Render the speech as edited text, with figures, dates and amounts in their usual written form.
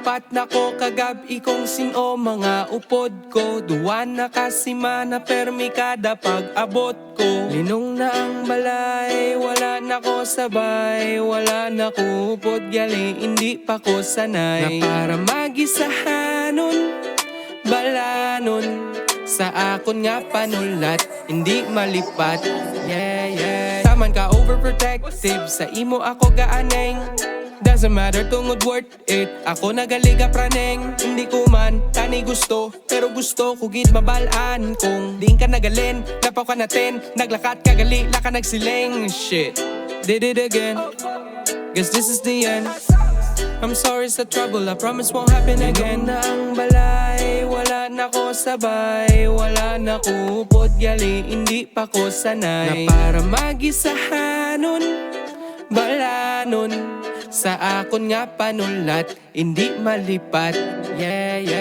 malipat na ko kagab ikong sino mga upod ko. Duwan na kasimana permi kada pag-abot ko. Linong na ang balay, wala na ko sabay, wala na ko upod gali, hindi pa ko sanay. Na para magisahanon, balanon, sa akon nga panulat, hindi malipat. Yeah, yeah. Taman ka overprotective, sa imo ako gaaneng. Doesn't matter tungod worth it, ako nagaliga praneng. Hindi ko man tani gusto, pero gusto ko gid mabalaan. Kung di ka nagalin, napaw ka natin, naglakat ka gali, laka nagsiling. Shit, did it again, guess this is the end. I'm sorry sa trouble, I promise won't happen again. Na ang balay, wala na ko sabay, wala na ko upod gali, hindi pa ko sanay. Na para magisahanon, balanon, sa akon nga panulat, hindi malipat. Yeah, yeah.